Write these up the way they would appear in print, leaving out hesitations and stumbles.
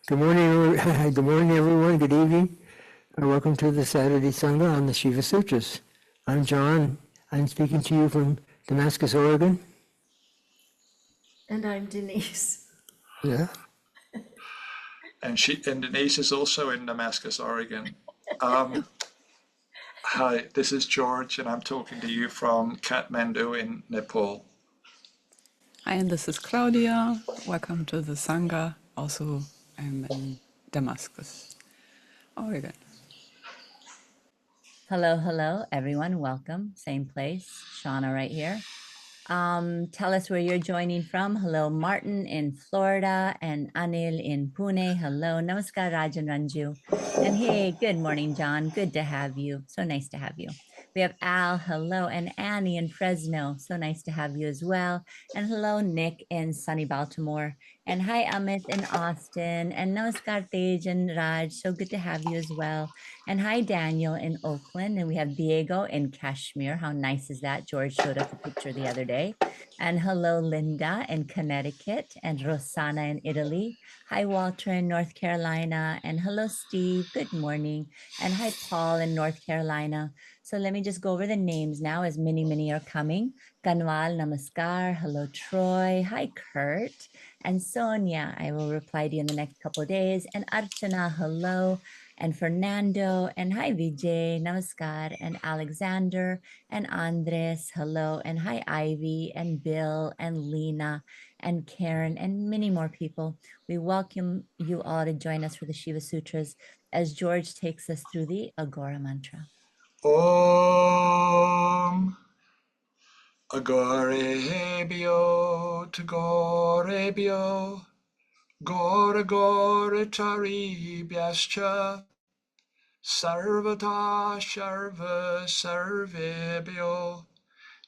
Good morning, good morning, everyone. Good evening. Welcome to the Saturday Sangha on the Shiva Sutras. I'm John. I'm speaking to you from Damascus, Oregon. And I'm Denise. Yeah. And Denise is also in Damascus, Oregon. Hi, this is George, and I'm talking to you from Kathmandu in Nepal. Hi, and this is Claudia. Welcome to the Sangha. Also, I'm in Damascus, Oregon. Hello, everyone. Welcome. Same place. Shauna right here. Tell us where you're joining from. Hello, Martin in Florida and Anil in Pune. Hello, Namaskar, Rajan Ranju. And hey, good morning, John. Good to have you. So nice to have you. We have Al, hello, and Annie in Fresno. So nice to have you as well. And hello, Nick in sunny Baltimore. And hi, Amit in Austin. And Namaskar, Tej and Raj. So good to have you as well. And hi, Daniel in Oakland. And we have Diego in Kashmir. How nice is that? George showed us a picture the other day. And hello, Linda in Connecticut. And Rosanna in Italy. Hi, Walter in North Carolina. And hello, Steve. Good morning. And hi, Paul in North Carolina. So let me just go over the names now as many are coming. Kanwal, namaskar. Hello, Troy. Hi, Kurt. And Sonia, I will reply to you in the next couple of days. And Archana, hello. And Fernando, and hi Vijay, namaskar, and Alexander, and Andres, hello, and hi Ivy, and Bill, and Lena, and Karen, and many more people. We welcome you all to join us for the Shiva Sutras as George takes us through the Agora mantra. Om Agorebio Tagorebio Gora Gora Taribhyascha Sarvata Sharva Sarvebhyo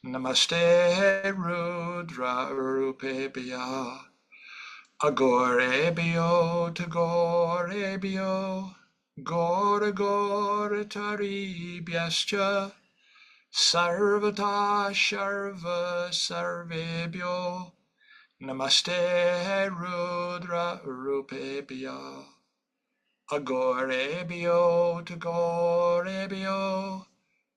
Namaste Rudra Rupebhya Agorebhyo Tagorebhyo Gora Gora Taribhyascha Sarvata Sharva Sarvebhyo Namaste Rudra Rupebhya Agorebhyo Tagorebhyo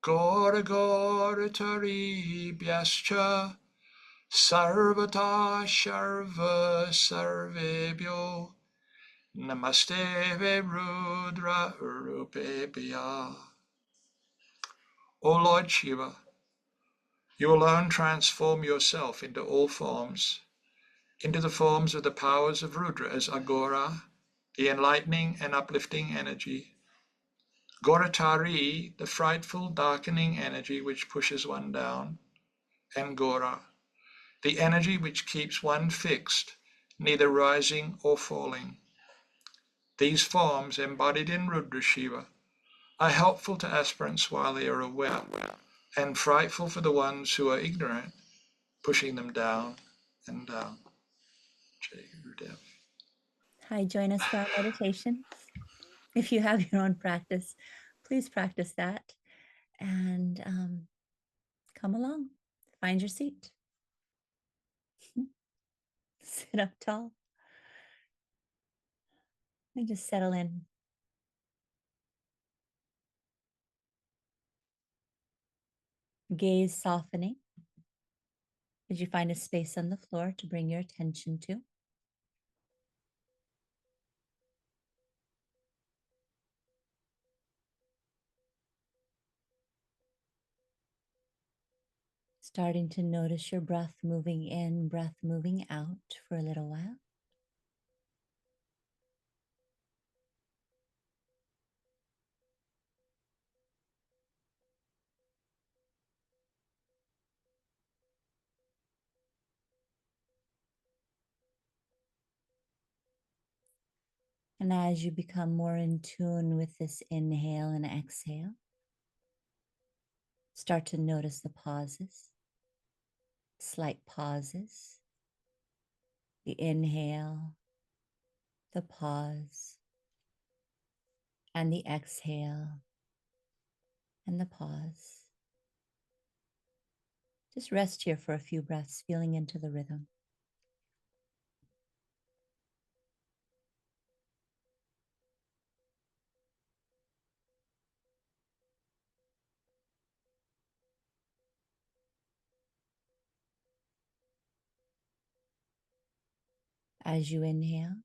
Gora Gora Taribhyascha Sarvata Sharva Sarvebhyo Namaste Rudra Rupebhya. O Lord Shiva, you alone transform yourself into all forms, into the forms of the powers of Rudra as Agora, the enlightening and uplifting energy, Goratari, the frightful, darkening energy which pushes one down, and Gora, the energy which keeps one fixed, neither rising or falling. These forms, embodied in Rudra Shiva, are helpful to aspirants while they are aware, and frightful for the ones who are ignorant, pushing them down and down. Jai Gurudev. Hi, join us for our meditation. If you have your own practice, please practice that and come along, find your seat. Sit up tall and just settle in. Gaze softening as you find a space on the floor to bring your attention to. Starting to notice your breath moving in, breath moving out for a little while. And as you become more in tune with this inhale and exhale, start to notice the pauses, slight pauses, the inhale, the pause, and the exhale, and the pause. Just rest here for a few breaths, feeling into the rhythm. As you inhale,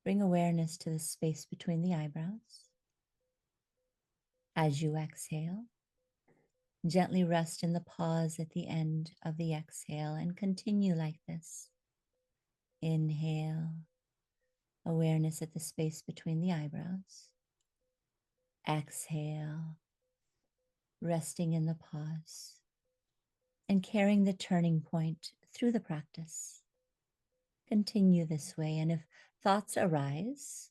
bring awareness to the space between the eyebrows. As you exhale, gently rest in the pause at the end of the exhale and continue like this. Inhale, awareness at the space between the eyebrows. Exhale, resting in the pause and carrying the turning point through the practice. Continue this way, and if thoughts arise,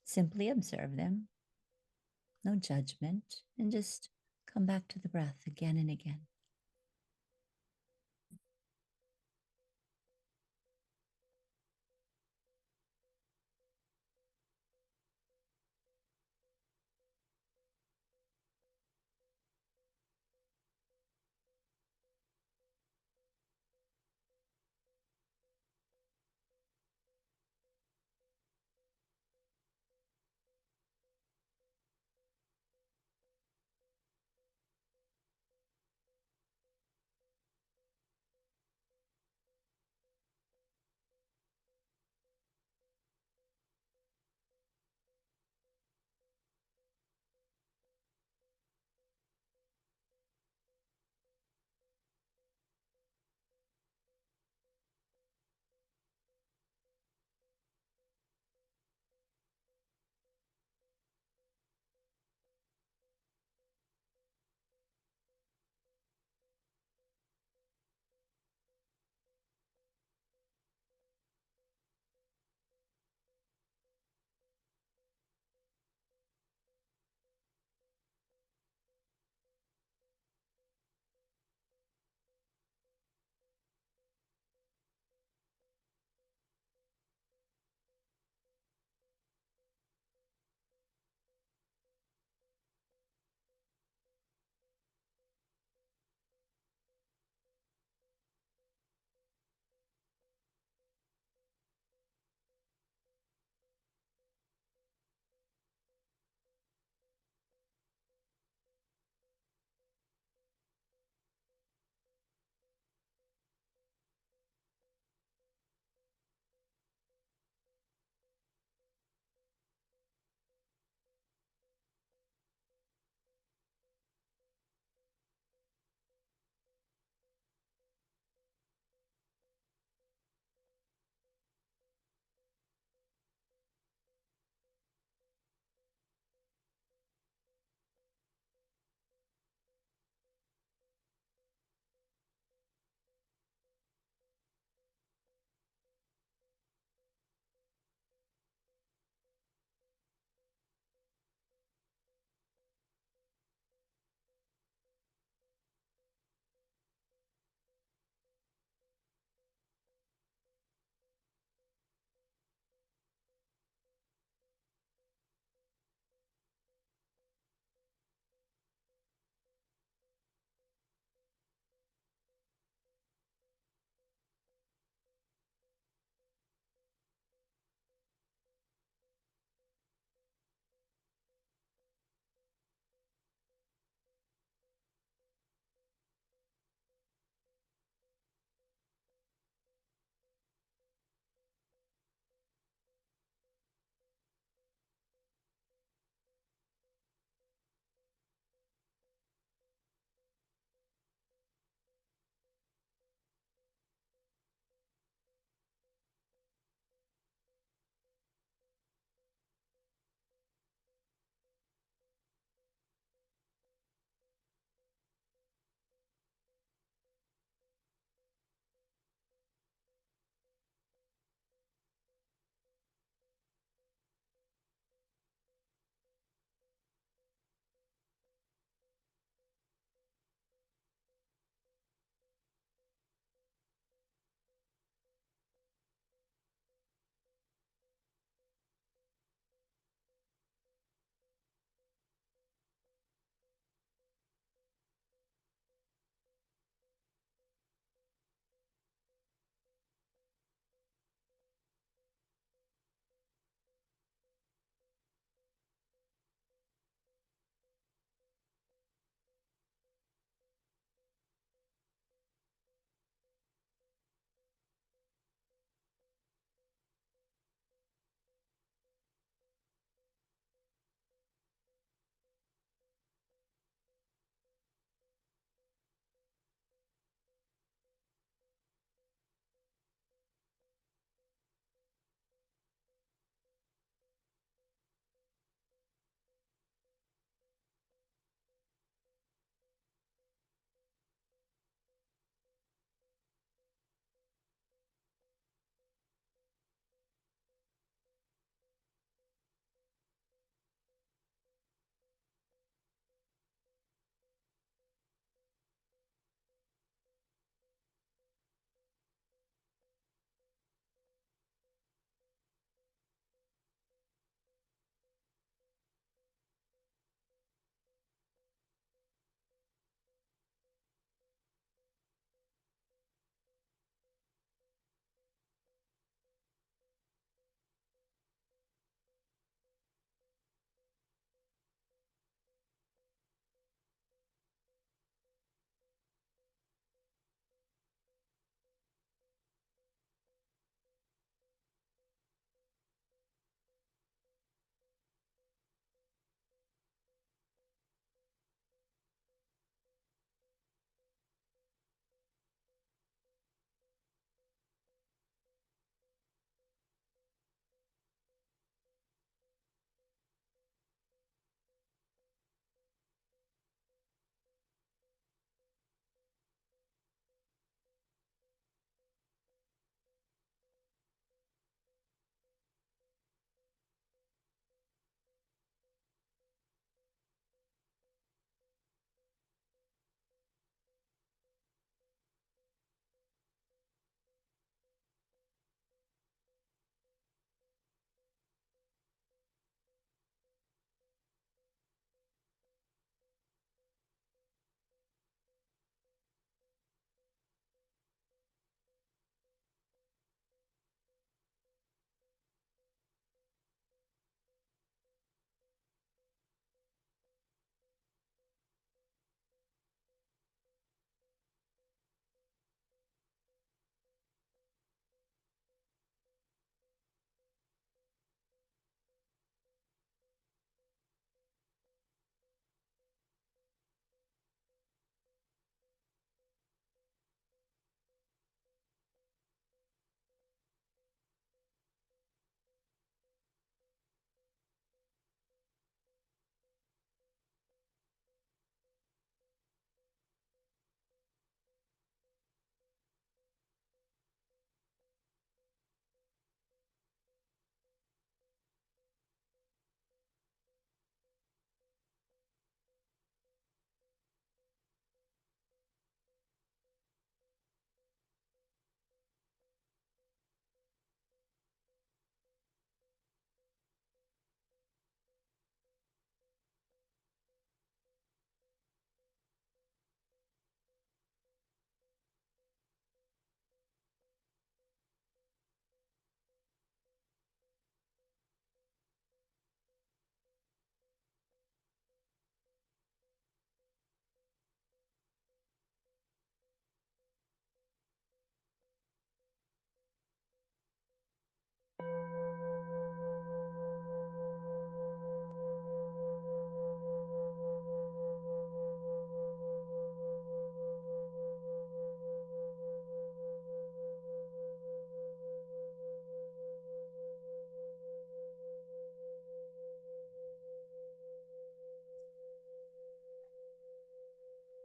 simply observe them. No judgment, and just come back to the breath again and again.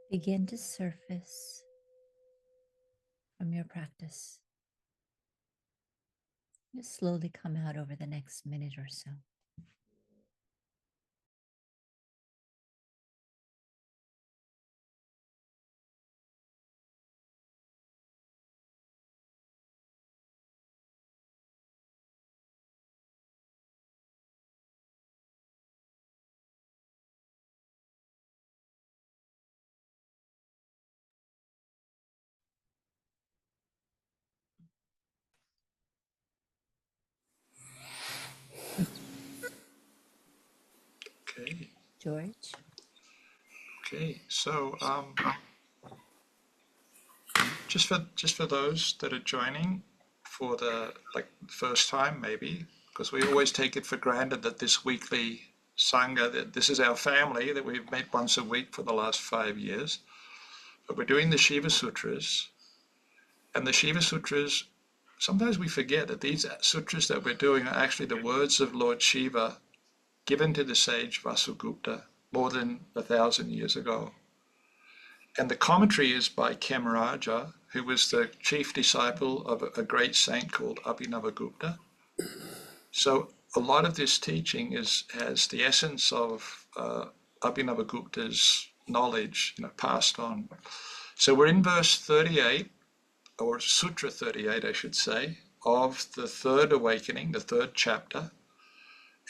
begin to surface from your practice. Just slowly come out over the next minute or so. Okay. George? Okay. So just for those that are joining for the first time, maybe, because we always take it for granted that this weekly Sangha, that this is our family, that we've met once a week for the last 5 years. But we're doing the Shiva Sutras. And the Shiva Sutras, sometimes we forget that these sutras that we're doing are actually the words of Lord Shiva given to the sage Vasugupta more than 1,000 years ago. And the commentary is by Kemaraja, who was the chief disciple of a great saint called Abhinavagupta. So a lot of this teaching has the essence of Abhinavagupta's knowledge, passed on. So we're in verse 38, or Sutra 38, I should say, of the third awakening, the third chapter.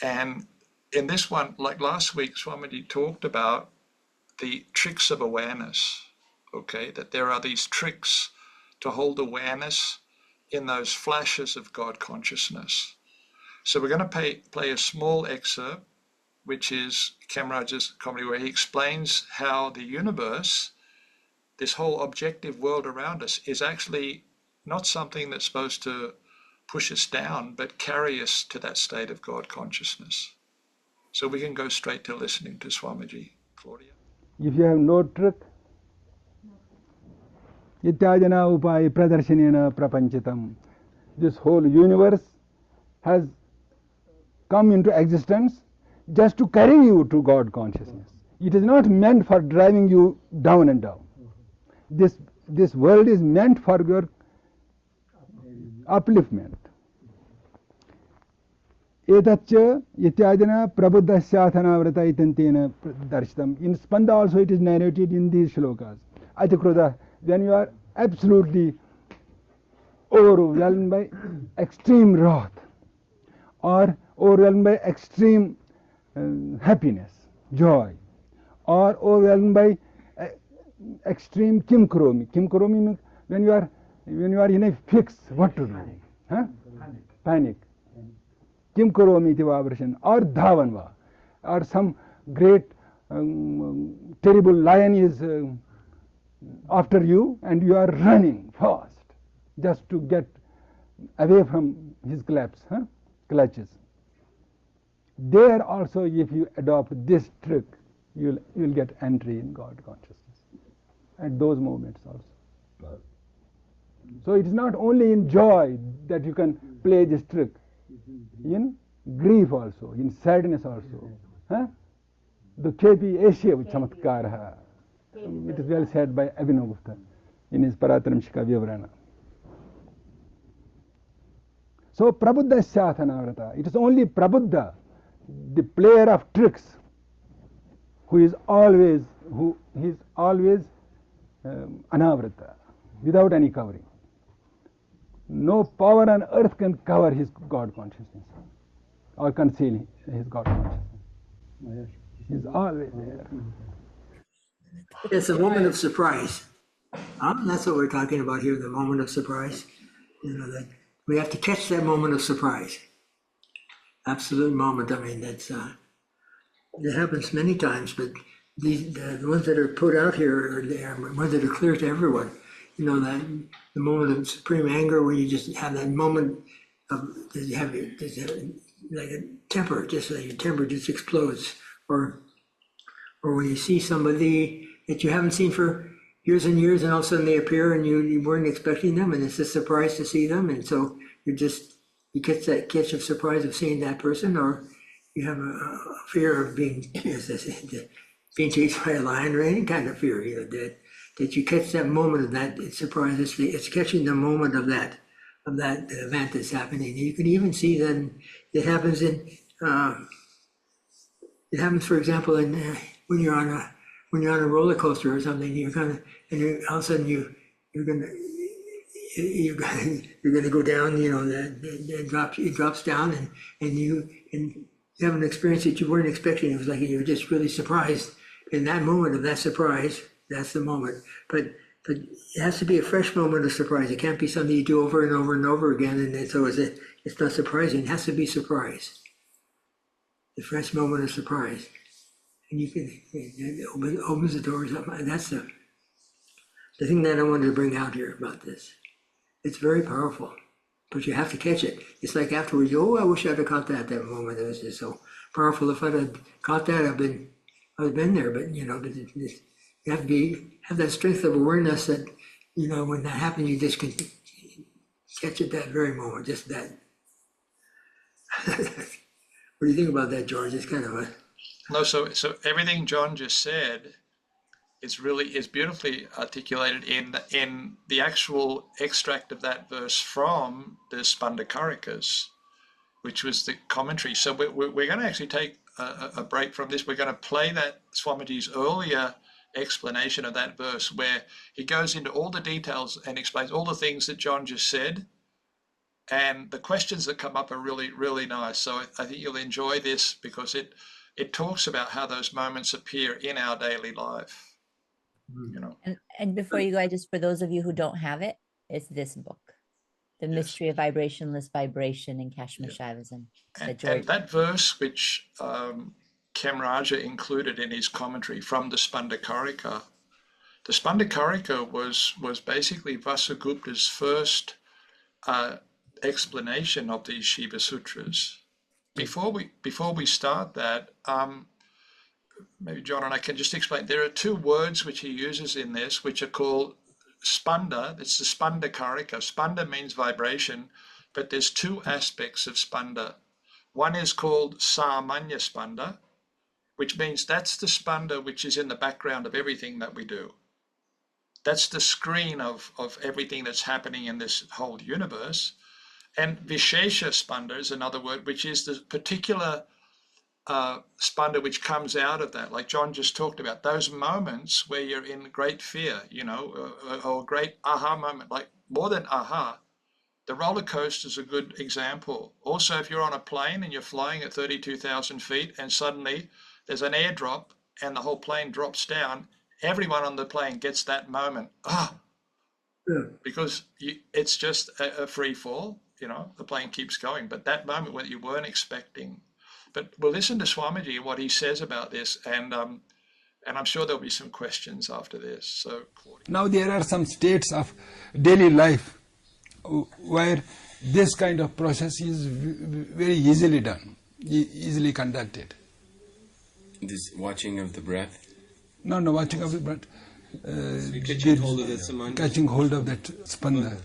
And in this one, like last week, Swamiji talked about the tricks of awareness, okay? That there are these tricks to hold awareness in those flashes of God consciousness. So we're going to play a small excerpt, which is Kamaraja's commentary, where he explains how the universe, this whole objective world around us, is actually not something that's supposed to push us down, but carry us to that state of God consciousness. So we can go straight to listening to Swamiji. Claudia? If you have no truth, ityajana upai pradarshina prapanchitam. This whole universe has come into existence just to carry you to God consciousness. It is not meant for driving you down and down. This world is meant for your upliftment. Etacha ityajana prabuddhasyathanavrata itantena darshitam. In Spanda also it is narrated in these shlokas. Atikruta, when you are absolutely overwhelmed by extreme wrath or overwhelmed by extreme happiness, joy, or overwhelmed by extreme kimkromi. Kimkromi means when you are in a fix, what to do? Huh? Panic. Kim karomi iti vibration, or dhavanva, or some great terrible lion is after you and you are running fast just to get away from his clutches. There also, if you adopt this trick, you'll get entry in God consciousness at those moments also. So it is not only in joy that you can play this trick. In grief also, in sadness also. Dukhepi eshev chamatkaraha. It is well said by Abhinavagupta in his Paratramshika Vivrana. So Prabuddha Sathanavrata, it is only Prabuddha, the player of tricks, who is always anavrata, without any covering. No power on earth can cover his God consciousness or conceal his God consciousness. He is always there. It's a moment of surprise. That's what we're talking about here, the moment of surprise. That we have to catch that moment of surprise. Absolute moment. I mean, that happens many times, but the ones that are put out here are the ones that are clear to everyone. That the moment of supreme anger, where you just have that moment of like a temper, just like your temper just explodes, or when you see somebody that you haven't seen for years and years, and all of a sudden they appear, and you weren't expecting them, and it's a surprise to see them, and so you catch that catch of surprise of seeing that person, or you have a fear of being, as I say, being chased by a lion or any kind of fear, that you catch that moment of that surprise. It's catching the moment of that event that's happening. You can even see that it happens it happens, for example, when you're on a roller coaster or something. All of a sudden you're gonna go down. It drops down, and you have an experience that you weren't expecting. It was like you were just really surprised. In that moment of that surprise, that's the moment. But it has to be a fresh moment of surprise. It can't be something you do over and over and over again, and so it's not surprising. It has to be surprise. The fresh moment of surprise, and it opens the doors up. That's the thing that I wanted to bring out here about this. It's very powerful, but you have to catch it. It's like afterwards, I wish I'd have caught that moment. It was just so powerful. If I'd have caught that, I'd been there. But you have to have that strength of awareness that when that happens, you just can catch it that very moment. Just that. What do you think about that, George? It's kind of a... No, so everything John just said is beautifully articulated in the actual extract of that verse from the Spandakarikas, which was the commentary. So we're going to actually take a break from this. We're going to play that Swamiji's earlier explanation of that verse, where he goes into all the details and explains all the things that John just said. And the questions that come up are really, really nice. So I think you'll enjoy this because it talks about how those moments appear in our daily life. And before you go, for those of you who don't have it, it's this book, The Mystery of Vibrationless Vibration in Kashmir Shaivism. And that verse, which Kemraja included in his commentary from the Spandakarika was basically Vasugupta's first explanation of these Shiva Sutras. Before we start that, maybe John and I can just explain. There are two words which he uses in this, which are called spanda. It's the Spandakarika. Spanda means vibration, but there's two aspects of spanda. One is called samanya spanda, which means that's the spanda which is in the background of everything that we do. That's the screen of everything that's happening in this whole universe. And Vishesha spanda is another word, which is the particular spanda which comes out of that, like John just talked about, those moments where you're in great fear, or great aha moment, like more than aha. The roller coaster is a good example. Also, if you're on a plane and you're flying at 32,000 feet and suddenly there's an airdrop and the whole plane drops down, everyone on the plane gets that moment. Because it's just a free fall. The plane keeps going, but that moment when you weren't expecting. But we'll listen to Swamiji, what he says about this, and I'm sure there'll be some questions after this. So now there are some states of daily life where this kind of process is very easily done, easily conducted. This watching of the breath? No, watching of the breath. Catching hold of that samanya? Catching hold of that spanda.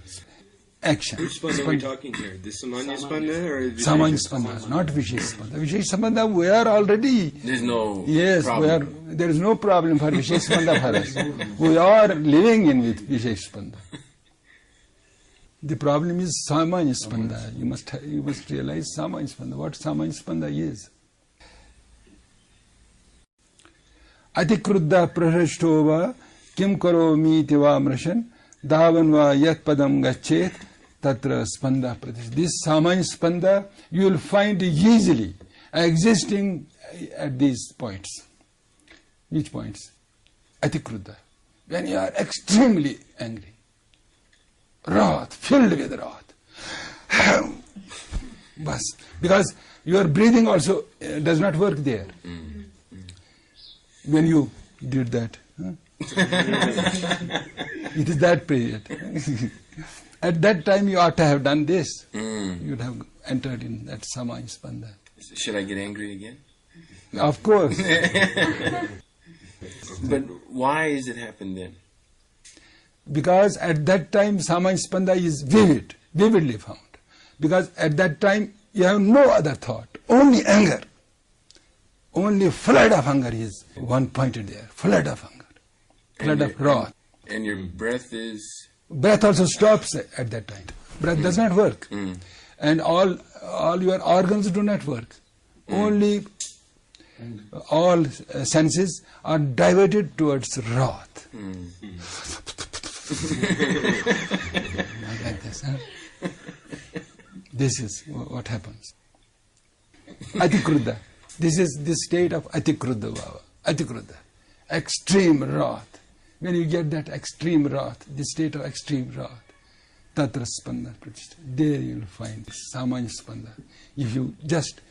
Action. Which spanda are we talking here? The samanya spanda or the samanya spanda, not Vishesh spanda. Vishesh spanda, we are already... There's no Yes, problem. There is no problem for Vishesh spanda for us. We are living in with Vishesh spanda. The problem is samanya spanda. You must realize samanya spanda, what samanya spanda is. Atikruddha prashtova kim karomi tiva mrashan davanva yat padam gachet tatra spanda pratish. This samanya spanda you will find easily existing at these points. Which points? Atikruddha. When you are extremely angry, wrath, filled with wrath. Because your breathing also does not work there. When you did that. It is that period. At that time you ought to have done this. You would have entered in that samanya spanda. Should I get angry again? Of course. But why does it happen then? Because at that time samanya spanda is vividly found. Because at that time you have no other thought, only anger. only flood of hunger is one pointed there. Flood of hunger, flood of wrath. And your breath is... Breath also stops at that time. Breath does not work. And all your organs do not work. Only all senses are diverted towards wrath. Like this, huh? This is what happens. Atikruddha. This is the state of Atikruddha Bhava. Atikruddha. Extreme wrath. When you get that extreme wrath, the state of extreme wrath, Tatra Spanda Pratishta, there you will find Samanya Spanda. If you just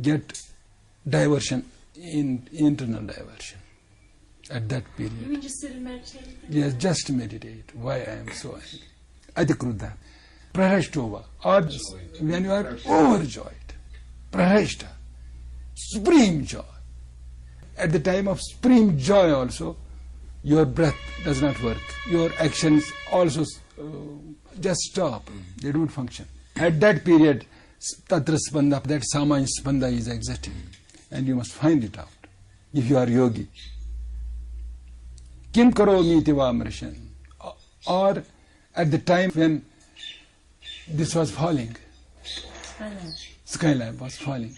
get diversion in internal diversion at that period. You mean just sit and meditate? Yes, just meditate. Why I am so angry. Atikruddha. Prarashtova. Or when you are overjoyed. Prarashta. Supreme joy. At the time of supreme joy also, your breath does not work. Your actions also just stop. They don't function. At that period, Tatra Spanda, that Samanya Spanda is existing. And you must find it out if you are yogi. Kim karomi iti vamrishan. Or at the time when this was falling, Skylab was falling,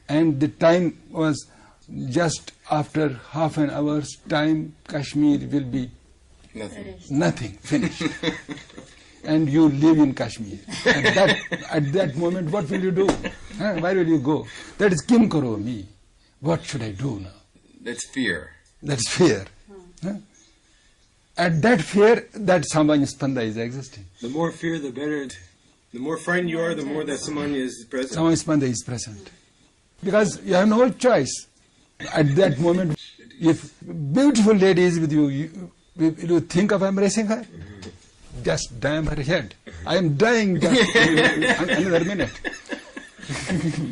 and the time was just after half an hour's time, Kashmir will be nothing, finished. And you live in Kashmir. At that moment, what will you do? Huh? Where will you go? That is Kim karomi. What should I do now? That's fear. That's fear. Huh? At that fear, that Samanya Spanda is existing. The more fear, the better. The more frightened you are, the more that Samanya is present. Samanya Spanda is present. Because you have no choice. At that moment, if beautiful lady is with you, will you think of embracing her? Just damn her head. I am dying just another minute.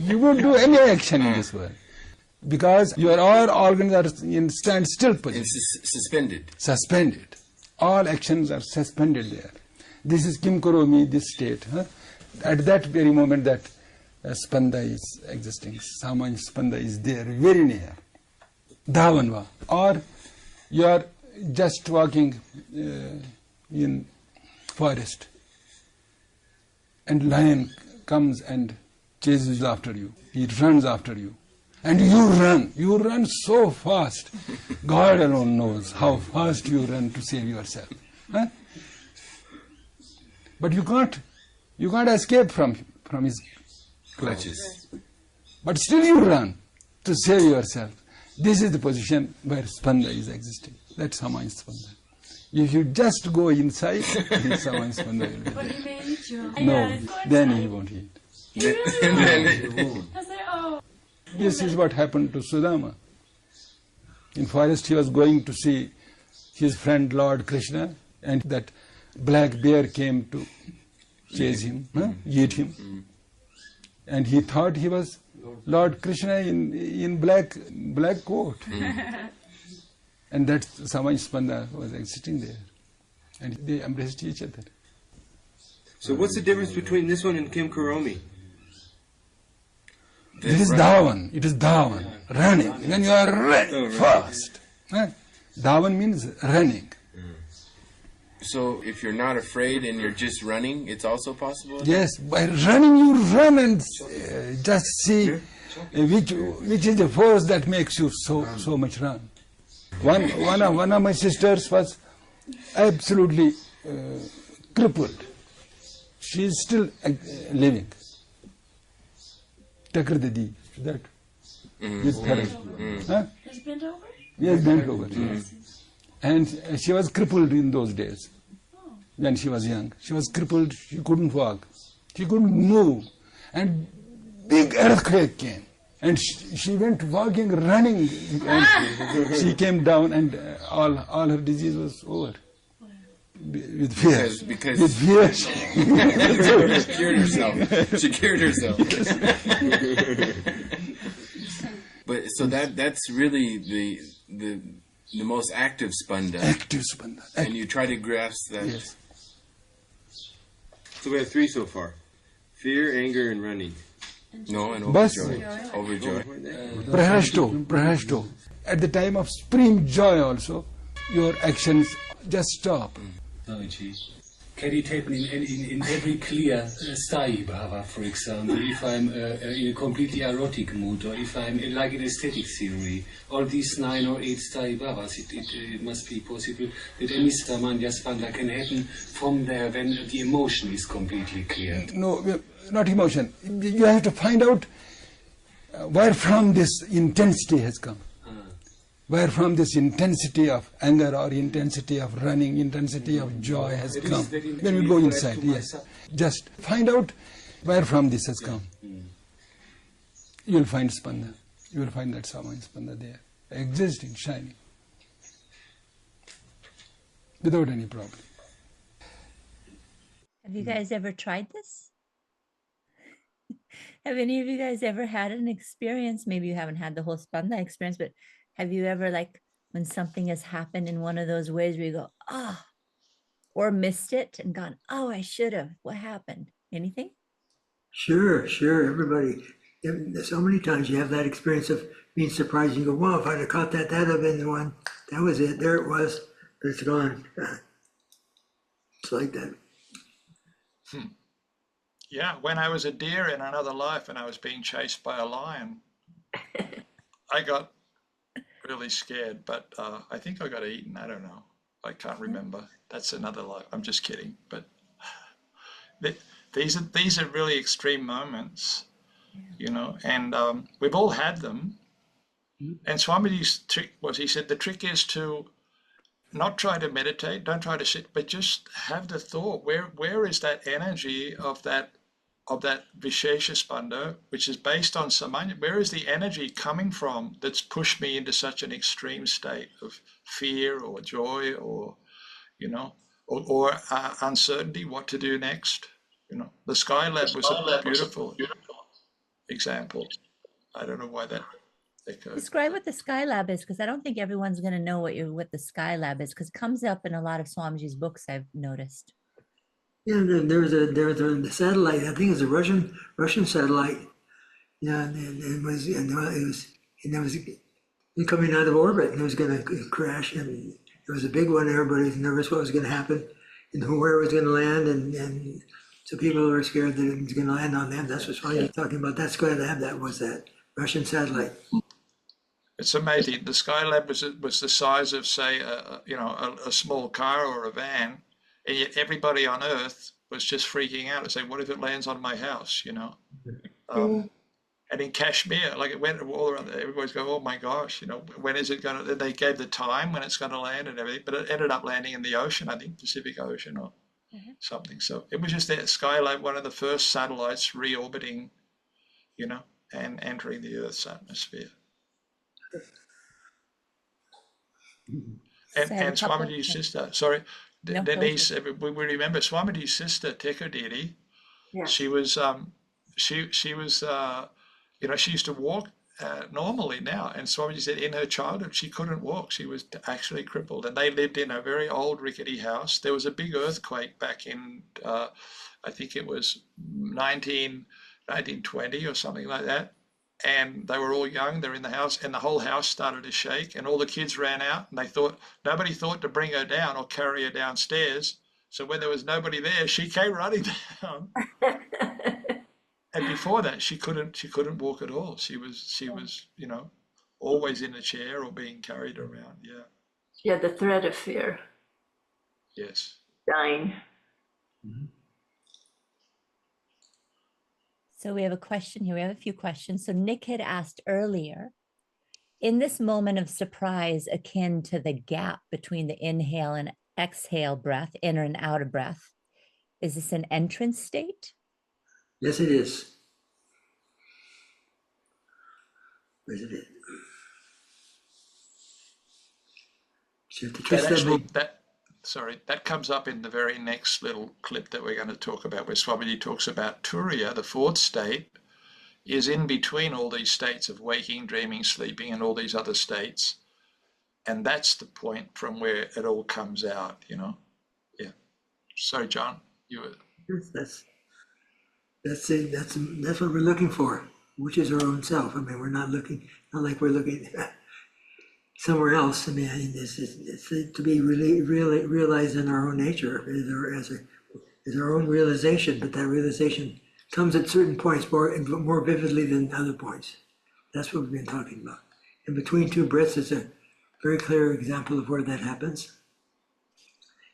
You won't do any action in this world. Because your all organs are in standstill position. It's suspended. Suspended. All actions are suspended there. This is Kim Karomi, this state. Huh? At that very moment that Spanda is existing, Samanya Spanda is there, very near. Dhavanva. Or you are just walking in forest, and lion comes and chases after you. He runs after you. And you run so fast. God alone knows how fast you run to save yourself. Huh? But you can't escape from his Clutches. But still you run to save yourself. This is the position where Spanda is existing. That's Samanya Spanda. If you just go inside, Samanya Spanda will be But there. he may eat you. No, then he won't eat. I say, oh. This is what happened to Sudama. In forest he was going to see his friend Lord Krishna, and that black bear came to chase him, eat him. And he thought he was Lord Krishna in black coat. And that Samanya Spanda was existing there. And they embraced each other. So what's the difference between this one and Kim Karomi? This is Dhawan. It is Dhawan. Running. When you are running fast. Dhawan means running. So if you're not afraid and you're just running, it's also possible? Yes, by running you run and just see which is the force that makes you so much run. One of my sisters was absolutely crippled. She is still living. Takradadi, that with therapy. Huh? Has bent over? Yes, bent over. And she was crippled in those days. When she was young, she was crippled. She couldn't walk. She couldn't move. And big earthquake came. And she went walking, running. And she came down, and all her disease was over. With fear. Because with fear. she cured herself. She cured herself. But so that's really the most active spanda. Active spanda. And you try to grasp that. Yes. So we have three so far: fear, anger, and running. No, and Bus. overjoy. Prahashto. At the time of supreme joy also, your actions just stop. Meditate in every clear sthayi bhava, for example, if I'm in a completely erotic mood, or if I'm like in aesthetic theory, all these 9 or 8 sthayi bhavas, it must be possible that any samanya spanda can happen from there when the emotion is completely clear. No, not emotion. You have to find out where from this intensity has come. Where from this intensity of anger or intensity of running, intensity of joy has come. When we go inside, yes. Just find out where from this has come. You will find spanda. You will find that samaya spanda there, existing, shining, without any problem. Have you guys ever tried this? Have any of you guys ever had an experience? Maybe you haven't had the whole spanda experience, but have you ever, like, when something has happened in one of those ways where you go, ah, or missed it and gone, oh, I should have. What happened? Anything? Sure, everybody. So many times you have that experience of being surprised. You go, wow, if I'd have caught that, that'd have been the one. That was it. There it was. But it's gone. It's like that. Yeah, when I was a deer in another life and I was being chased by a lion, I got really scared, but I think I got eaten. I don't know. I can't remember. That's another life. I'm just kidding. But these are really extreme moments, you know, and we've all had them. And Swamiji's trick was, he said, the trick is to not try to meditate, don't try to sit, but just have the thought, where is that energy of that Vishesha Spanda, which is based on Samanya, where is the energy coming from that's pushed me into such an extreme state of fear or joy or, you know, or uncertainty, what to do next? You know, the Skylab was a beautiful example. I don't know why that echoed. Describe what the Skylab is, because I don't think everyone's going to know what the Skylab is, because it comes up in a lot of Swamiji's books, I've noticed. Yeah, there was a satellite. I think it was a Russian satellite. Yeah, and it was coming out of orbit, and it was going to crash. And it was a big one. Everybody was nervous what was going to happen, and where it was going to land, and so people were scared that it was going to land on them. That's what's why you're talking about. That Skylab, that was that Russian satellite. It's amazing. The Skylab was the size of, say, a small car or a van. And yet everybody on Earth was just freaking out and saying, what if it lands on my house, you know? And in Kashmir, like it went all around, everybody's going, oh my gosh, you know, when is it going to, they gave the time when it's going to land and everything, but it ended up landing in the ocean, I think Pacific Ocean or something. So it was just that Skylab, one of the first satellites reorbiting, you know, and entering the Earth's atmosphere. And Swamiji's sister, sorry, Denise, we remember Swamiji's sister, Tekadiri. Yeah. She was, she was, you know, she used to walk normally now. And Swamiji said in her childhood, she couldn't walk. She was actually crippled. And they lived in a very old rickety house. There was a big earthquake back in, I think it was 1920 or something like that. And they were all young, they're in the house, and the whole house started to shake, and all the kids ran out, and nobody thought to bring her down or carry her downstairs. So when there was nobody there, she came running down. And before that, she couldn't walk at all. She was, you know, always in a chair or being carried around. Yeah. She had the threat of fear. Yes. Dying. Mm-hmm. So we have a question here. We have a few questions. So Nick had asked earlier, in this moment of surprise, akin to the gap between the inhale and exhale breath, inner and outer breath, is this an entrance state? Yes, it is. Yes, it is. So you have to catch that comes up in the very next little clip that we're going to talk about, where Swamiji talks about Turiya, the fourth state, is in between all these states of waking, dreaming, sleeping, and all these other states. And that's the point from where it all comes out, you know? Yeah. Sorry, John, you were... That's it. That's what we're looking for, which is our own self. I mean, we're not like we're looking somewhere else. I mean, it's to be really realized in our own nature is our own realization, but that realization comes at certain points more vividly than other points. That's what we've been talking about. In between two breaths is a very clear example of where that happens.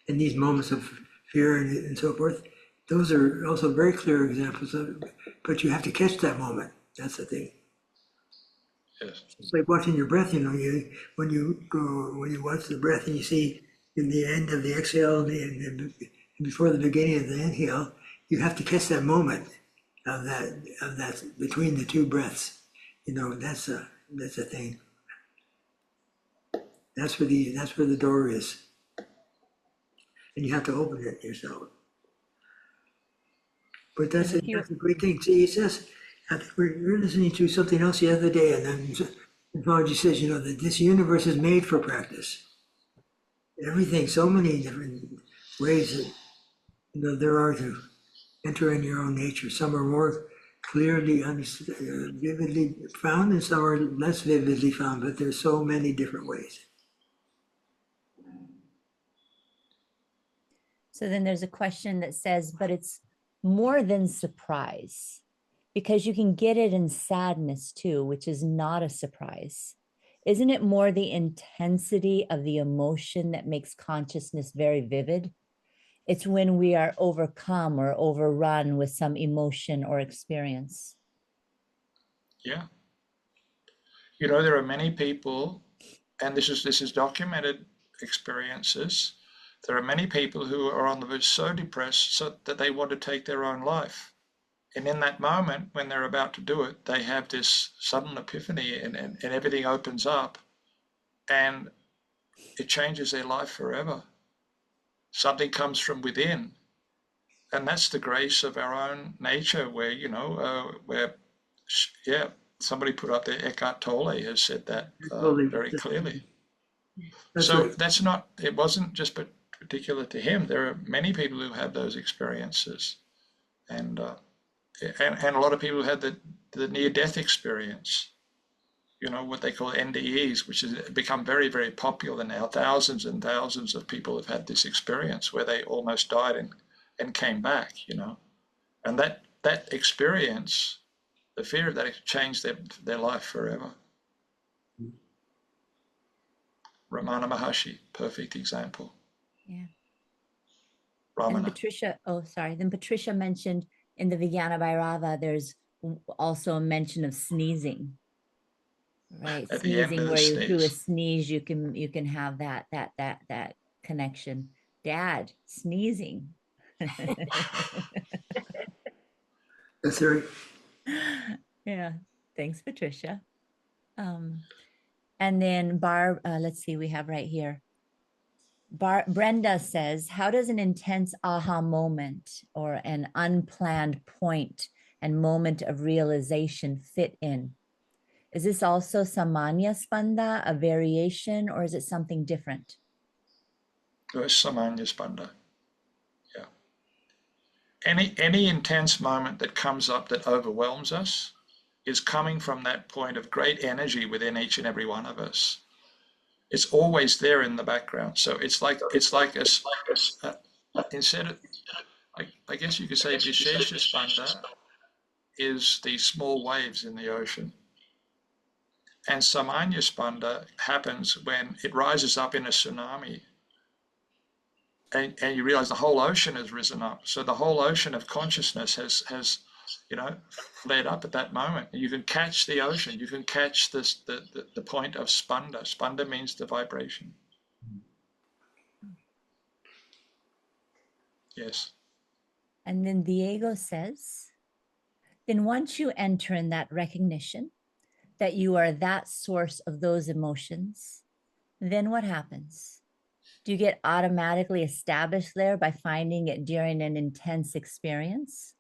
In these moments of fear and so forth, those are also very clear examples of, but you have to catch that moment. That's the thing. Yes. It's like watching your breath, when you watch the breath and you see in the end of the exhale and before the beginning of the inhale, you have to catch that moment of that between the two breaths. That's a thing. That's where the door is. And you have to open it yourself. But that's a great thing. See, he says, I think we're listening to something else the other day, and then Swamiji says, that this universe is made for practice. Everything, so many different ways that there are to enter in your own nature. Some are more clearly, vividly found, and some are less vividly found, but there's so many different ways. So then there's a question that says, but it's more than surprise, because you can get it in sadness too, which is not a surprise. Isn't it more the intensity of the emotion that makes consciousness very vivid? It's when we are overcome or overrun with some emotion or experience. Yeah. There are many people, and this is documented experiences. There are many people who are on the verge, so depressed so that they want to take their own life. And in that moment, when they're about to do it, they have this sudden epiphany and everything opens up and it changes their life forever. Something comes from within. And that's the grace of our own nature where, somebody put up there, Eckhart Tolle has said that very clearly. It wasn't just particular to him. There are many people who have those experiences. And a lot of people who had the near-death experience, what they call NDEs, which has become very, very popular now. Thousands and thousands of people have had this experience where they almost died and came back, And that experience, the fear of that, changed their life forever. Ramana Maharshi, perfect example. Yeah. Ramana. Then Patricia mentioned in the Vijnana Bhairava, there's also a mention of sneezing. Right, at sneezing, the end of where the through a sneeze you can have that connection. Dad, sneezing. That's right. Yeah, thanks, Patricia. And then Barb, let's see, we have right here. Brenda says, how does an intense aha moment or an unplanned point and moment of realization fit in? Is this also samanya spanda, a variation, or is it something different? It's samanya spanda. Yeah. Any intense moment that comes up that overwhelms us is coming from that point of great energy within each and every one of us. It's always there in the background. So it's like instead of, I guess you could say Vishesha Spanda is the small waves in the ocean. And Samanya Spanda happens when it rises up in a tsunami. And you realize the whole ocean has risen up. So the whole ocean of consciousness has fled up at that moment. You can catch the ocean. You can catch the point of spanda. Spanda means the vibration. Yes. And then Diego says, then once you enter in that recognition that you are that source of those emotions, then what happens? Do you get automatically established there by finding it during an intense experience?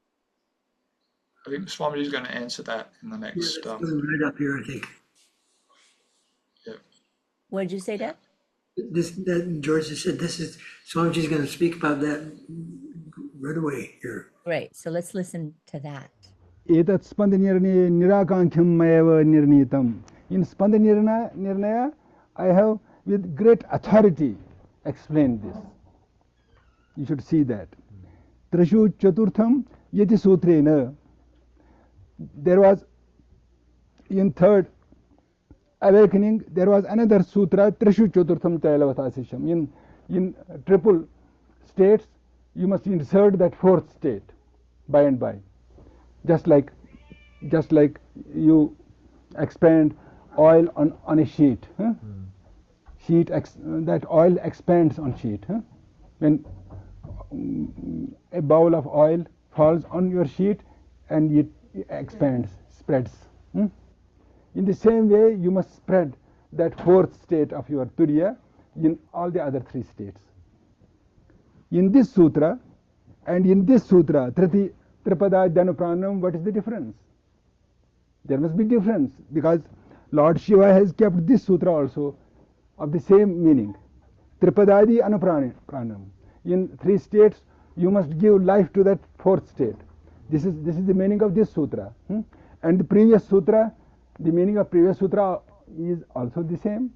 I think Swamiji is going to answer that in the next. Right up here, I think. Yeah. What did you say, Dad? That George just said, Swamiji's going to speak about that right away here. Great. So let's listen to that. Etat spandanirne nirakankham mayava nirnitam. In Nirnaya, I have with great authority explained this. You should see that. Trishu Chaturtham Yati Sutrena. There was, in third awakening, there was another sutra, Trishu Chaturtham Tailavatashisham. In triple states, you must insert that fourth state by and by. Just like you expand oil on a sheet. Huh? That oil expands on sheet. Huh? When a bowl of oil falls on your sheet and it expands, spreads. In the same way, you must spread that fourth state of your turiya in all the other three states. In this sutra and in this sutra, Tripada Janapranam, what is the difference? There must be difference, because Lord Shiva has kept this sutra also of the same meaning. Tripadadi Anupranam. In three states, you must give life to that fourth state. This is the meaning of this sutra. And the previous sutra, the meaning of previous sutra is also the same.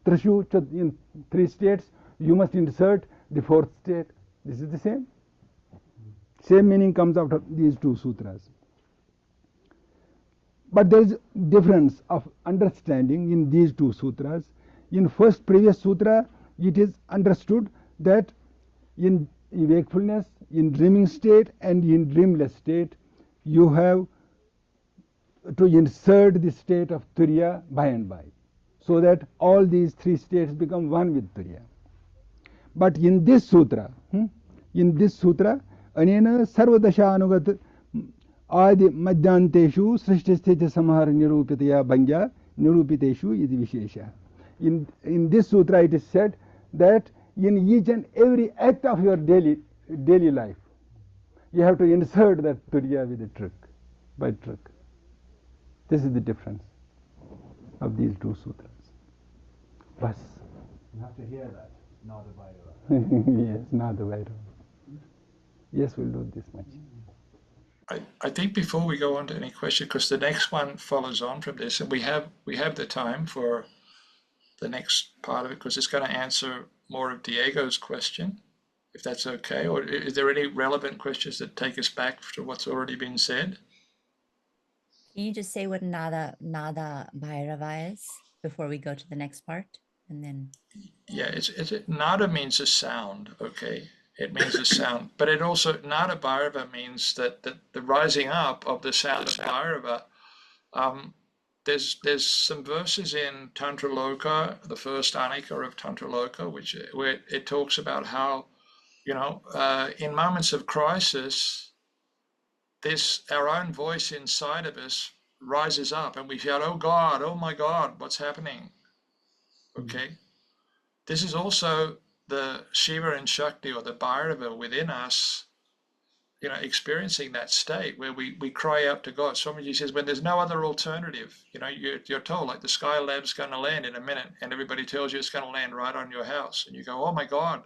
Trishu, in three states, you must insert the fourth state. This is the same. Same meaning comes out of these two sutras. But there is difference of understanding in these two sutras. In first previous sutra, it is understood that in wakefulness, in dreaming state and in dreamless state, you have to insert the state of turiya by and by, so that all these three states become one with turiya. But in this sutra, anena sarvadasha anugat adi madhyanteshu srishtisthita samhara nirupitaya bhangya nirupiteshu iti vishesha. In this sutra it is said that in each and every act of your daily life, you have to insert that turiya with a trick, by trick. This is the difference of these two sutras. Bas. You have to hear that, not the Bhairava. Yes, not the Bhairava. Yes, we'll do this much. I think before we go on to any question, because the next one follows on from this, and we have the time for the next part of it, because it's going to answer more of Diego's question, if that's okay. Or is there any relevant questions that take us back to what's already been said? Can you just say what Nada Bhairava is before we go to the next part? And then Yeah, nada means a sound, okay? It means a sound, but it also, Nada Bhairava means that the rising up of the sound of Bhairava. There's some verses in Tantra Loka, the first Anika of Tantra Loka, where it talks about how, in moments of crisis, our own voice inside of us rises up and we shout, "Oh God, oh my God, what's happening?" Okay. This is also the Shiva and Shakti, or the Bhairava within us, experiencing that state where we cry out to God. Swamiji says, when there's no other alternative, you're told, like, the Skylab's going to land in a minute, and everybody tells you it's going to land right on your house, and you go, "Oh my God,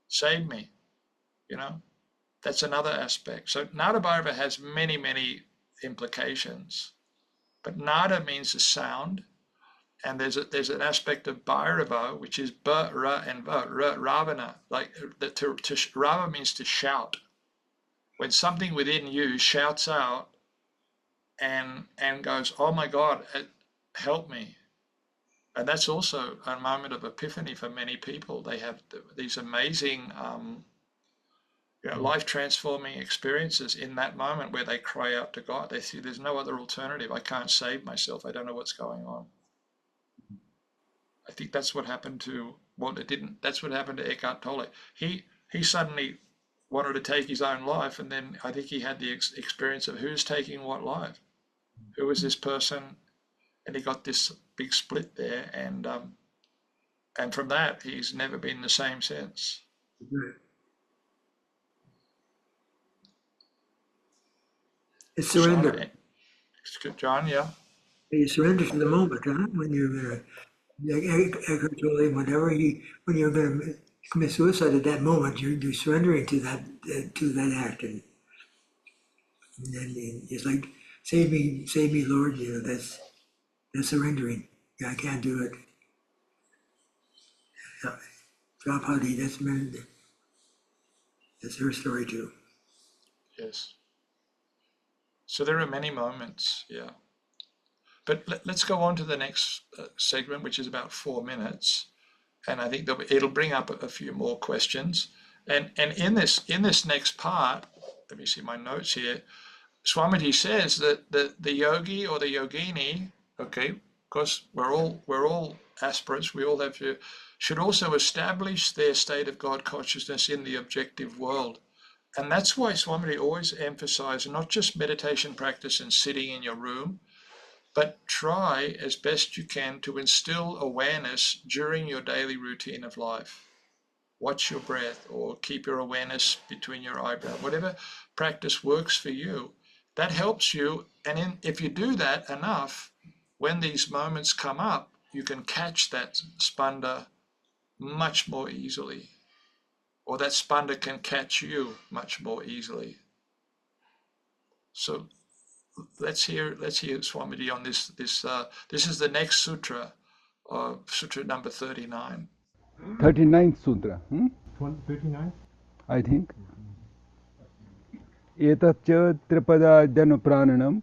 save me." That's another aspect. So Nada Bhairava has many, many implications, but Nada means a sound. And there's an aspect of Bhairava, which is ba, ra, and va, ravana. Like, rava means to shout. When something within you shouts out and goes, "Oh my God, help me." And that's also a moment of epiphany for many people. They have these amazing, life-transforming experiences in that moment where they cry out to God. They see there's no other alternative. I can't save myself. I don't know what's going on. I think that's what happened to, that's what happened to Eckhart Tolle. He suddenly wanted to take his own life, and then I think he had the experience of who's taking what life? Who is this person? And he got this big split there, and from that, he's never been the same since. It's surrender. John, yeah? You surrender to the moment, huh? When you're Eckhart Tolle, when you're going to commit suicide at that moment, you're surrendering to that act, and then it's like, save me, Lord. That's surrendering. Yeah, I can't do it. Draupadi, that's her story too. Yes. So there are many moments, yeah. But let's go on to the next segment, which is about 4 minutes, and I think it'll bring up a few more questions. And in this next part, let me see my notes here. Swamiji says that the yogi or the yogini, okay, because we're all aspirants, we all have to, should also establish their state of God consciousness in the objective world. And that's why Swamiji always emphasized not just meditation practice and sitting in your room, but try as best you can to instill awareness during your daily routine of life. Watch your breath or keep your awareness between your eyebrows, whatever practice works for you. That helps you. And if you do that enough, when these moments come up, you can catch that spanda much more easily, or that spanda can catch you much more easily. So let's hear Swamiji on this. This is the next sutra, sutra number 39. 39th sutra. 39? I think. Etatcha tripada januprananam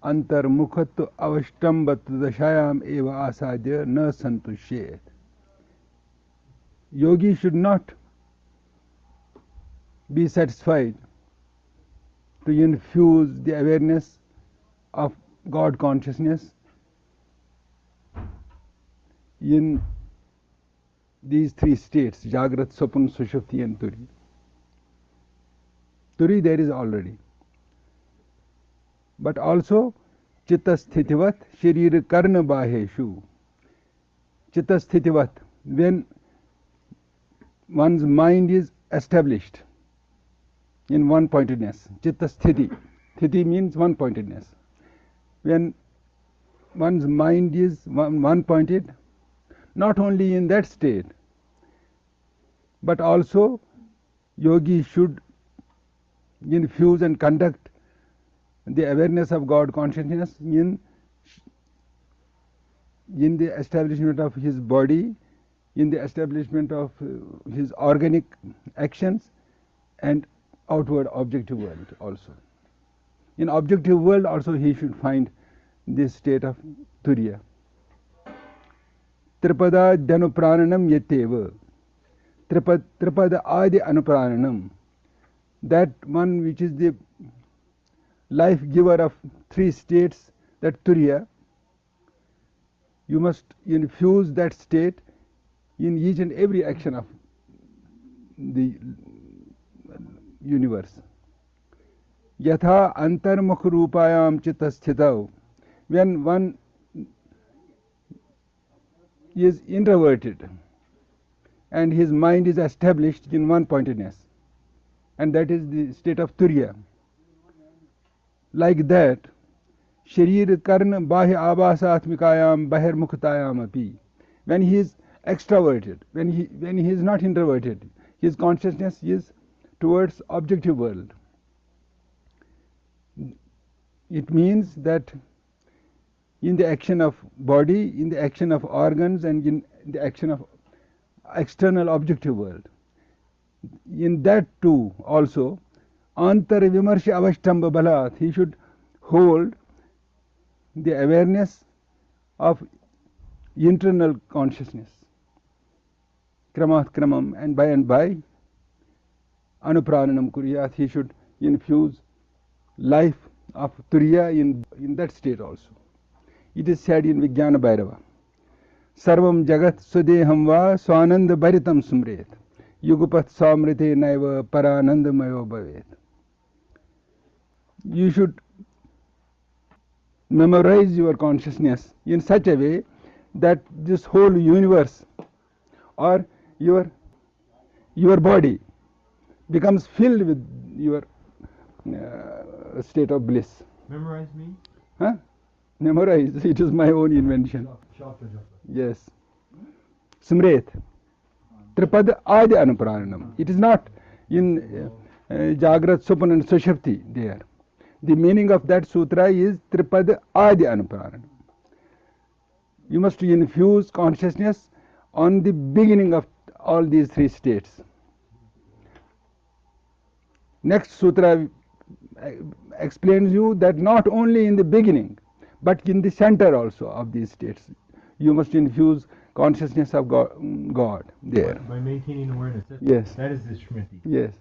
antarmukhat avashtambat dashayam eva asadya na santushyet. Yogi should not be satisfied to infuse the awareness of God consciousness in these three states, Jagrat, Swapna, Sushupti and Turi. Turi there is already. But also Chitta Sthitivat Sharira Karna Baheshu. Chitta Sthitivat, when one's mind is established in one-pointedness. Chitta Sthiti. Sthiti means one-pointedness. When one's mind is one-pointed, not only in that state, but also yogi should infuse and conduct the awareness of God consciousness in the establishment of his body, in the establishment of his organic actions and outward objective world also. In objective world also he should find this state of Turiya. Tripada Januprananam Yeteva. Tripada Adi Anuprananam. That one which is the life giver of three states, that Turiya, you must infuse that state in each and every action of the universe. Yatha antarmukh rupayam chitta sthitav. When one is introverted and his mind is established in one-pointedness, and that is the state of Turiya. Like that, Sharir Karna Bahya Abhasatmikayam Bahir Mukhtayam Api. When he is extroverted, when he is not introverted, his consciousness is towards objective world. It means that in the action of body, in the action of organs, and in the action of external objective world, in that too also, Antar Vimarsha Avashtamba Balat, he should hold the awareness of internal consciousness. Kramat Kramam, and by Anuprananam Kuryat, he should infuse life of Turiya in that state also. It is said in Vijnana Bhairava, Sarvam Jagat Sudeham Va Swananda Bharitam Sumret Yugupat Samrite Naiva Paranandamayo Bhavet. You should memorize your consciousness in such a way that this whole universe or your body becomes filled with your state of bliss. Memorize me? Huh? Memorize, it is my own invention. Shastra Japa. Yes. Smret. Tripada Adi Anupraranam. It is not in Jagrat, Supan and Sushapti there. The meaning of that sutra is Tripada Adi Anupraranam. You must infuse consciousness on the beginning of all these three states. Next sutra explains you that not only in the beginning, but in the center also of these states, you must infuse consciousness of God there. By maintaining awareness. Yes. That is the Shmriti. Yes.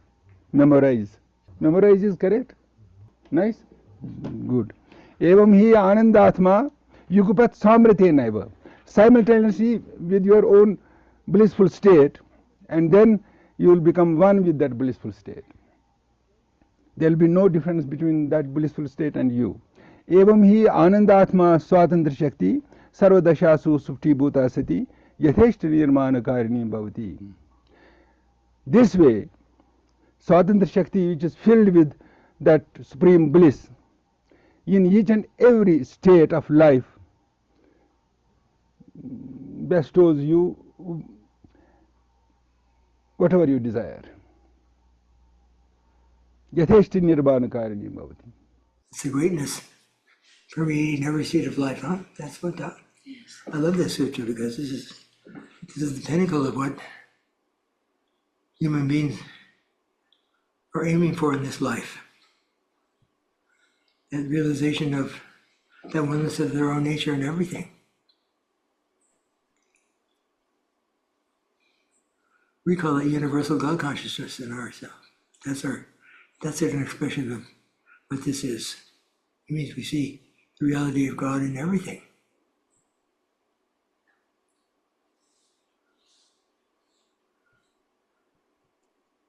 Memorize. Memorize is correct? Nice? Good. Evam hi anandatma yugupat samrite naiva. Simultaneously with your own blissful state, and then you will become one with that blissful state. There will be no difference between that blissful state and you. Evam hi anandatma swatantra shakti sarvadashasu supti bhuta sati yatheshta nirmana karini bhavati. This way, swatantra shakti, which is filled with that supreme bliss, in each and every state of life bestows you whatever you desire. Yatheshti nirvana karini bhavati. It's the greatness permeating every state of life, huh? That's what I love this sutra, because this is the pinnacle of what human beings are aiming for in this life. That realization of that oneness of their own nature and everything. We call it universal God consciousness in ourselves. That's an expression of what this is. It means we see the reality of God in everything.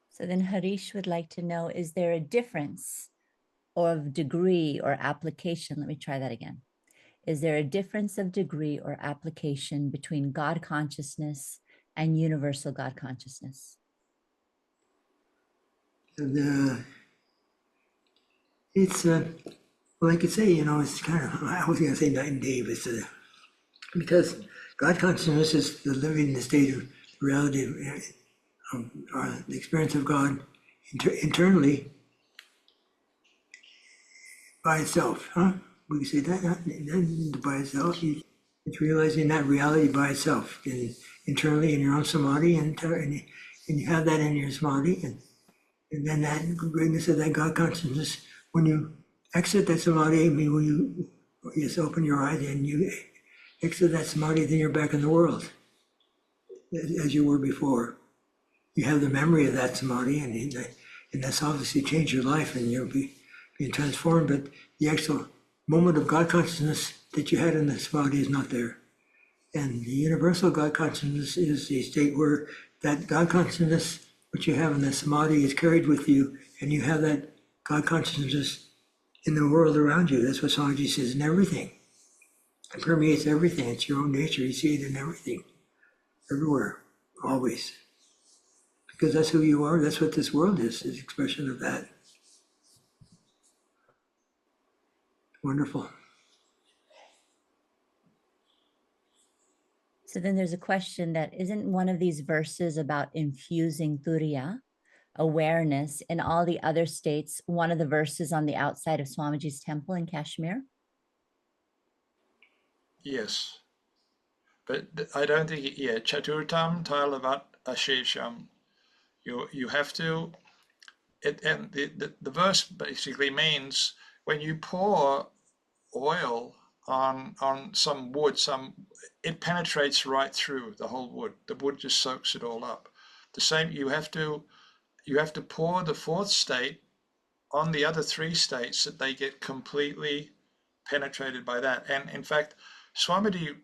So then Harish would like to know, is there a difference of degree or application? Let me try that again. Is there a difference of degree or application between God consciousness and universal God consciousness? It's well, I could say, it's kind of, I was going to say night and day, but because God consciousness is the living, the state of reality of the experience of God internally by itself, huh? We can say that, huh? By itself. It's realizing that reality by itself, and internally in your own samadhi, and you have that in your samadhi, and then that greatness of that God consciousness, when you exit that samadhi, I mean, when you just open your eyes and you exit that samadhi, then you're back in the world as you were before. You have the memory of that samadhi, and that's obviously changed your life, and you'll be being transformed. But the actual moment of God consciousness that you had in the samadhi is not there. And the universal God consciousness is the state where that God consciousness, which you have in the samadhi, is carried with you, and you have that God consciousness in the world around you. That's what Swamiji says, in everything. It permeates everything. It's your own nature. You see it in everything, everywhere, always. Because that's who you are. That's what this world is an expression of that. Wonderful. So then there's a question that isn't one of these verses about infusing turiya, awareness, in all the other states, one of the verses on the outside of Swamiji's temple in Kashmir? Yes. But I don't think, Chaturtam Talavat Ashesham. You have to, and the verse basically means when you pour oil on some wood, it penetrates right through the whole wood. The wood just soaks it all up. The same, you have to pour the fourth state on the other three states, that they get completely penetrated by that. And in fact, Swamiji,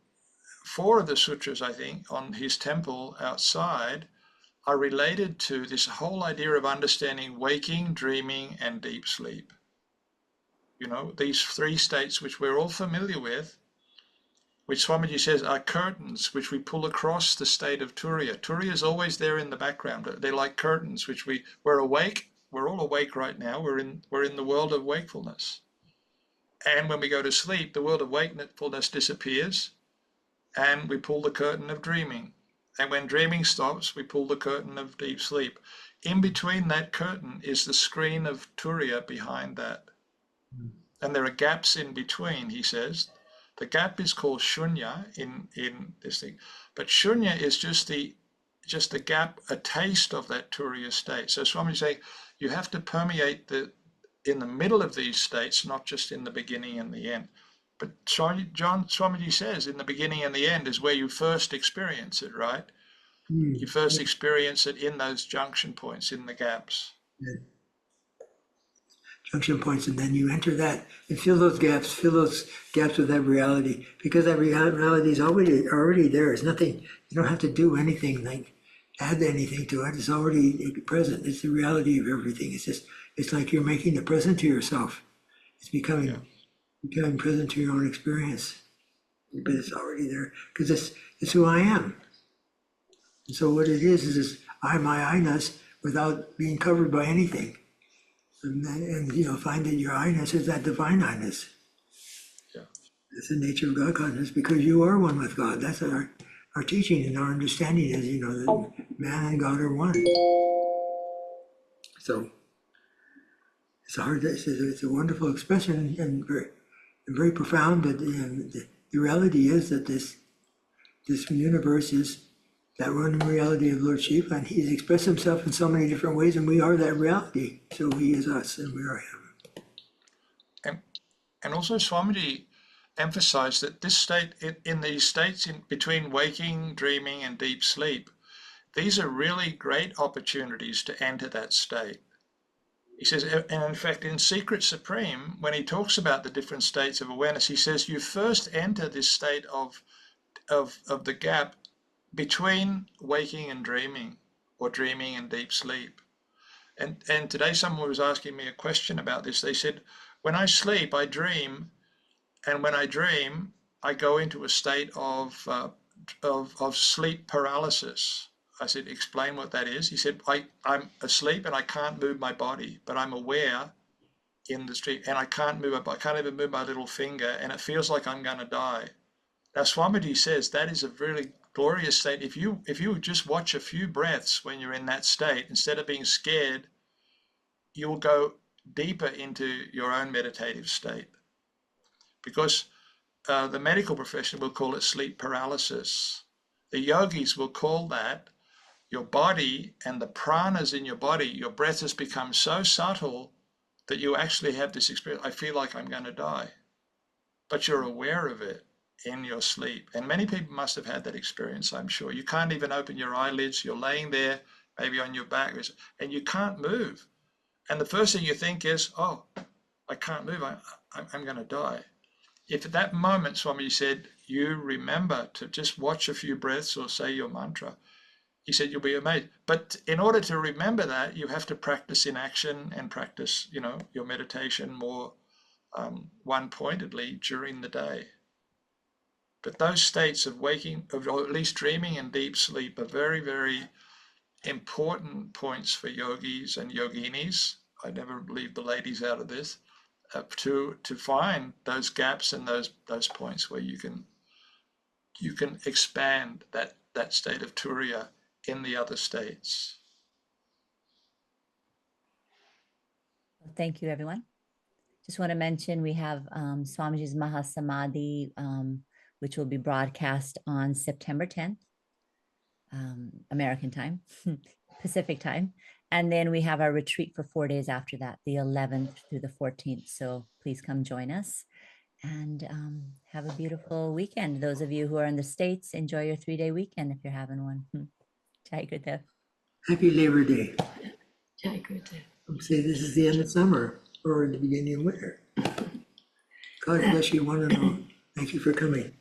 4 of the sutras, I think, on his temple outside are related to this whole idea of understanding waking, dreaming, and deep sleep. These 3 states which we're all familiar with, which Swamiji says are curtains which we pull across the state of Turiya. Turiya is always there in the background. They're like curtains which we're awake. We're all awake right now. We're in the world of wakefulness. And when we go to sleep, the world of wakefulness disappears, and we pull the curtain of dreaming. And when dreaming stops, we pull the curtain of deep sleep. In between that curtain is the screen of Turiya behind that. And there are gaps in between, he says. The gap is called shunya in this thing. But shunya is just the gap, a taste of that Turiya state. So Swami say you have to permeate in the middle of these states, not just in the beginning and the end. But Swamiji says in the beginning and the end is where you first experience it, right? You first experience it in those junction points, in the gaps. Yeah. Junction points, and then you enter that and fill those gaps with that reality, because that reality is already there. It's nothing, you don't have to do anything, like add anything to it. It's already present. It's the reality of everything. It's like you're making the present to yourself. It's becoming present to your own experience, but it's already there because it's who I am. And so what it is I-ness without being covered by anything. And find that your I-ness is that divine I-ness. Yeah. It's the nature of God consciousness, because you are one with God. That's our teaching and our understanding is, that man and God are one. So it's a wonderful expression and very profound, but the reality is that this universe is that one reality of Lord Shiva, and he's expressed himself in so many different ways, and we are that reality. So he is us, and we are him. And also Swamiji emphasized that this state, in these states in between waking, dreaming, and deep sleep, these are really great opportunities to enter that state. He says, and in fact, in Secret Supreme, when he talks about the different states of awareness, he says you first enter this state of the gap between waking and dreaming, or dreaming and deep sleep. And today someone was asking me a question about this. They said, when I sleep, I dream, and when I dream, I go into a state of sleep paralysis. I said, explain what that is. He said, I'm asleep and I can't move my body, but I'm aware in the street, and I can't even move my little finger, and it feels like I'm going to die. Now, Swamiji says that is a really glorious state. If you just watch a few breaths when you're in that state, instead of being scared, you'll go deeper into your own meditative state. Because the medical profession will call it sleep paralysis. The yogis will call that your body and the pranas in your body, your breath has become so subtle that you actually have this experience, I feel like I'm going to die. But you're aware of it in your sleep. And many people must have had that experience, I'm sure. You can't even open your eyelids. You're laying there, maybe on your back, and you can't move. And the first thing you think is, oh, I can't move. I'm going to die. If at that moment, Swami said, you remember to just watch a few breaths or say your mantra, he said, you'll be amazed. But in order to remember that, you have to practice in action and practice, your meditation more one-pointedly during the day. But those states of waking, or at least dreaming and deep sleep, are very, very important points for yogis and yoginis. I never leave the ladies out of this, to find those gaps and those points where you can expand that state of Turiya in the other states. Thank you, everyone. Just want to mention we have Swamiji's Mahasamadhi, which will be broadcast on September 10th, American time, Pacific time. And then we have our retreat for 4 days after that, the 11th through the 14th. So please come join us and have a beautiful weekend. Those of you who are in the States, enjoy your 3-day weekend if you're having one. Jai Gurudev. Happy Labor Day. Jai Gurudev. Say this is the end of summer or the beginning of winter. God bless you, one and all. Thank you for coming.